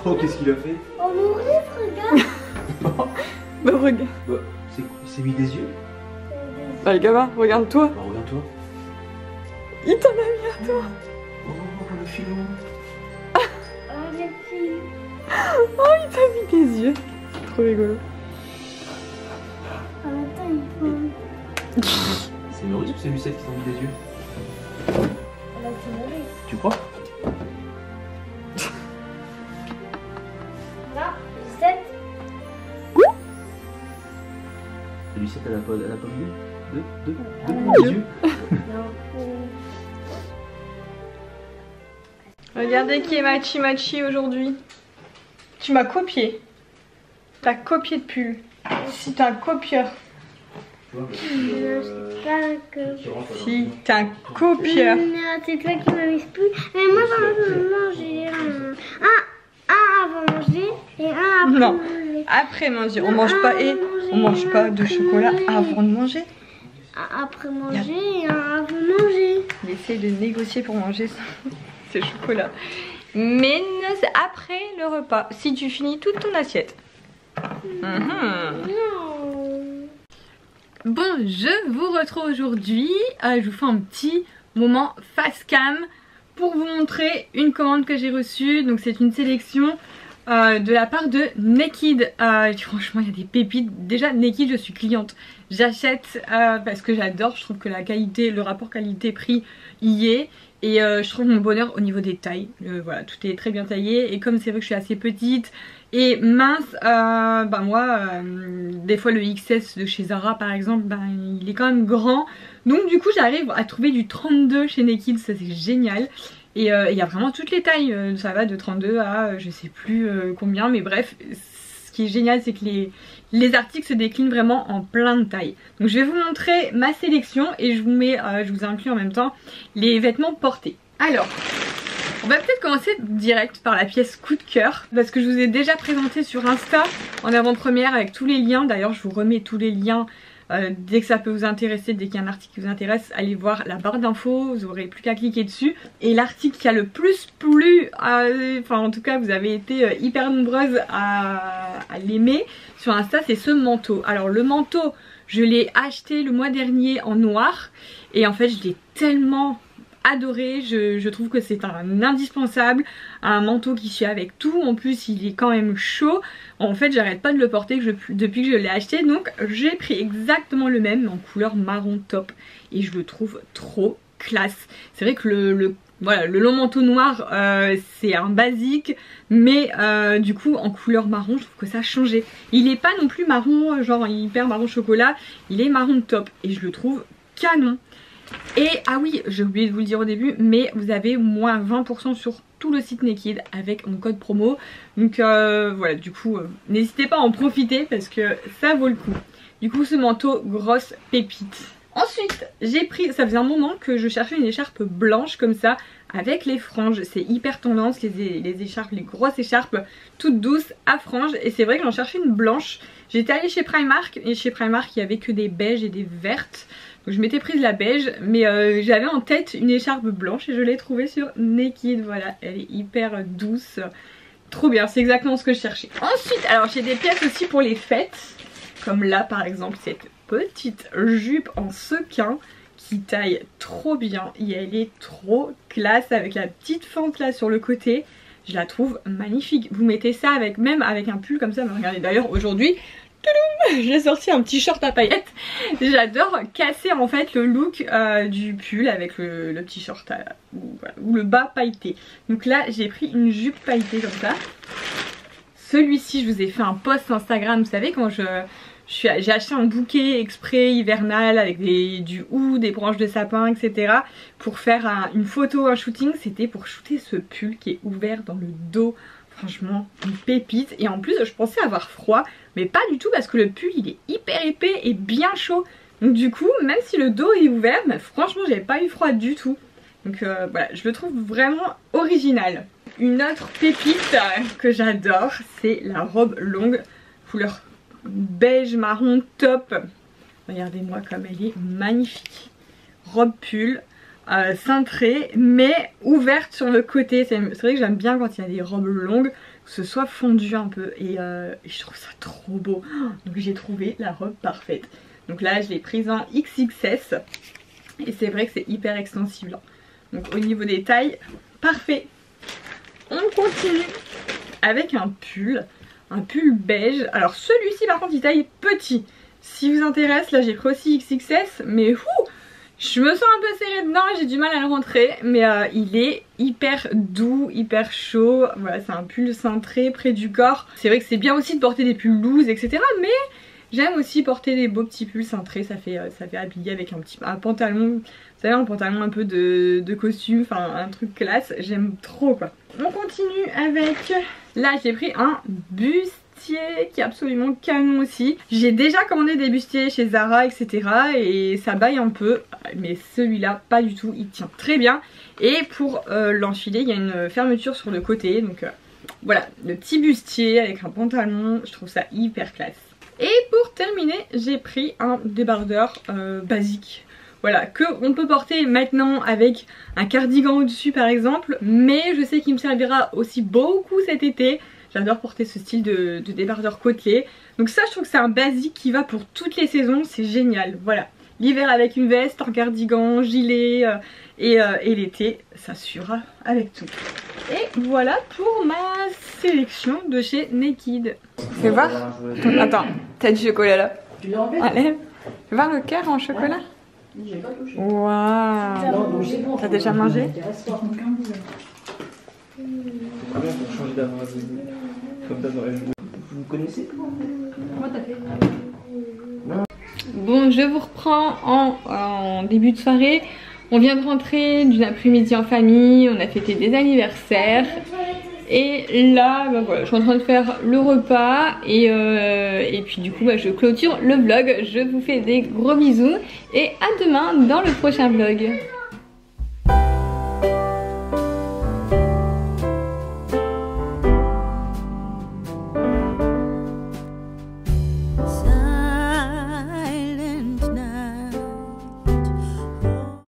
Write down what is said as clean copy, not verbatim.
Oh, qu'est-ce qu'il a fait? Oh mon rêve, regarde. Bah regarde. Bah, c'est mis des yeux? Bah les gamin, regarde-toi. Bah, regarde-toi. Il t'en a mis à toi. Oh, le filou. Oh les filles. Oh, il t'a mis des yeux. C'est trop rigolo. En même temps, il faut... C'est Maurice ou c'est Lucette qui t'a mis des yeux? Là, c'est Maurice. Tu crois? Là, Lucette. Lucette, elle a pas mis deux Dieu. yeux? Non. Regardez qui est Machi Machi aujourd'hui. Tu m'as copié. T'as copié de pull. Si t'es un copieur. Non, c'est pas que... Si t'es un copieur. Non, c'est toi qui m'as mis ce pull. Mais moi, j'en ai mangé un avant manger et un après Non. manger. Après manger, on mange pas on mange pas de chocolat avant de manger. Un après manger et un avant manger. Il essaye de négocier pour manger ses chocolats. Mais c'est après le repas, si tu finis toute ton assiette. Non. Bon, je vous retrouve aujourd'hui. Je vous fais un petit moment face cam pour vous montrer une commande que j'ai reçue. Donc c'est une sélection de la part de Naked. Franchement, il y a des pépites. Déjà, Naked, je suis cliente. J'achète parce que j'adore. Je trouve que la qualité, le rapport qualité-prix y est. Et je trouve mon bonheur au niveau des tailles. Voilà, tout est très bien taillé. Et comme c'est vrai que je suis assez petite et mince, moi, des fois le XS de chez Zara par exemple, il est quand même grand. Donc du coup, j'arrive à trouver du 32 chez Naked. Ça, c'est génial. Et il y a vraiment toutes les tailles. Ça va de 32 à je sais plus combien. Mais bref, ce qui est génial, c'est que les articles se déclinent vraiment en plein de tailles. Donc je vais vous montrer ma sélection et je vous inclus en même temps les vêtements portés. Alors, on va peut-être commencer direct par la pièce coup de cœur parce que je vous ai déjà présenté sur Insta en avant-première avec tous les liens. D'ailleurs, je vous remets tous les liens dès que ça peut vous intéresser, dès qu'il y a un article qui vous intéresse, allez voir la barre d'infos, vous aurez plus qu'à cliquer dessus. Et l'article qui a le plus plu, enfin en tout cas vous avez été hyper nombreuses à l'aimer sur Insta, c'est ce manteau. Alors le manteau, je l'ai acheté le mois dernier en noir et en fait je l'ai tellement adoré, je trouve que c'est un indispensable, un manteau qui suit avec tout, en plus il est quand même chaud, en fait j'arrête pas de le porter depuis que je l'ai acheté, donc j'ai pris exactement le même en couleur marron top et je le trouve trop classe. C'est vrai que le long manteau noir c'est un basique, mais du coup en couleur marron je trouve que ça a changé. Il est pas non plus marron genre hyper marron chocolat, il est marron top et je le trouve canon. Et ah oui, j'ai oublié de vous le dire au début, mais vous avez moins 20% sur tout le site Naked avec mon code promo. Donc voilà, du coup n'hésitez pas à en profiter parce que ça vaut le coup. Du coup ce manteau, grosse pépite. Ensuite j'ai pris, ça faisait un moment que je cherchais une écharpe blanche comme ça avec les franges. C'est hyper tendance les écharpes, les grosses écharpes toutes douces à franges. Et c'est vrai que j'en cherchais une blanche. J'étais allée chez Primark et chez Primark il y avait que des beiges et des vertes. Donc je m'étais prise la beige, mais j'avais en tête une écharpe blanche et je l'ai trouvée sur Naked. Voilà, elle est hyper douce, trop bien, c'est exactement ce que je cherchais. Ensuite, alors j'ai des pièces aussi pour les fêtes, comme là par exemple cette petite jupe en sequin qui taille trop bien et elle est trop classe avec la petite fente là sur le côté. Je la trouve magnifique. Vous mettez ça même avec un pull comme ça. Mais regardez, d'ailleurs aujourd'hui j'ai sorti un petit short à paillettes. J'adore casser en fait le look du pull avec le petit short ou le bas pailleté. Donc là j'ai pris une jupe pailletée comme ça. Celui-ci je vous ai fait un post Instagram, vous savez quand j'ai acheté un bouquet exprès hivernal avec du hou, des branches de sapin etc. pour faire une photo, un shooting. C'était pour shooter ce pull qui est ouvert dans le dos. Franchement, une pépite. Et en plus, je pensais avoir froid, mais pas du tout parce que le pull il est hyper épais et bien chaud. Donc du coup, même si le dos est ouvert, mais franchement, j'avais pas eu froid du tout. Donc voilà, je le trouve vraiment original. Une autre pépite que j'adore, c'est la robe longue couleur beige marron top. Regardez-moi comme elle est magnifique. Robe pull. Cintrée mais ouverte sur le côté. C'est vrai que j'aime bien quand il y a des robes longues que ce soit fondu un peu et je trouve ça trop beau. Donc j'ai trouvé la robe parfaite. Donc là je l'ai prise en XXS et c'est vrai que c'est hyper extensible. Donc au niveau des tailles, parfait. On continue avec un pull beige. Alors celui-ci par contre il taille petit. Si vous intéresse, là j'ai pris aussi XXS mais je me sens un peu serrée dedans et j'ai du mal à le rentrer. Mais il est hyper doux, hyper chaud. Voilà, c'est un pull cintré près du corps. C'est vrai que c'est bien aussi de porter des pulls loose, etc. Mais j'aime aussi porter des beaux petits pulls cintrés. Ça fait habiller avec un pantalon. Vous savez, un pantalon un peu de costume. Enfin, un truc classe. J'aime trop quoi. On continue avec... Là, j'ai pris un bustier qui est absolument canon aussi. J'ai déjà commandé des bustiers chez Zara, etc. et ça baille un peu, mais celui-là pas du tout, il tient très bien. Et pour l'enfiler, il y a une fermeture sur le côté, donc voilà, le petit bustier avec un pantalon, je trouve ça hyper classe. Et pour terminer, j'ai pris un débardeur basique. Voilà, que on peut porter maintenant avec un cardigan au-dessus par exemple, mais je sais qu'il me servira aussi beaucoup cet été. J'adore porter ce style de débardeur côtelé. Donc ça, je trouve que c'est un basique qui va pour toutes les saisons, c'est génial. Voilà, l'hiver avec une veste, un cardigan, gilet et l'été, ça suivra avec tout. Et voilà pour ma sélection de chez Naked. Fais voir. Attends, t'as du chocolat là. Tu l'as enlevé? Allez, fais voir le cœur en chocolat. J'ai pas touché. Waouh. T'as déjà mangé? Combien pour changer d'avant comme ça dans la journée? Vous connaissez? Comment t'as fait? Bon, je vous reprends en début de soirée. On vient de rentrer d'une après-midi en famille, on a fêté des anniversaires. Et là, bah voilà, je suis en train de faire le repas et puis du coup, bah, je clôture le vlog. Je vous fais des gros bisous et à demain dans le prochain vlog.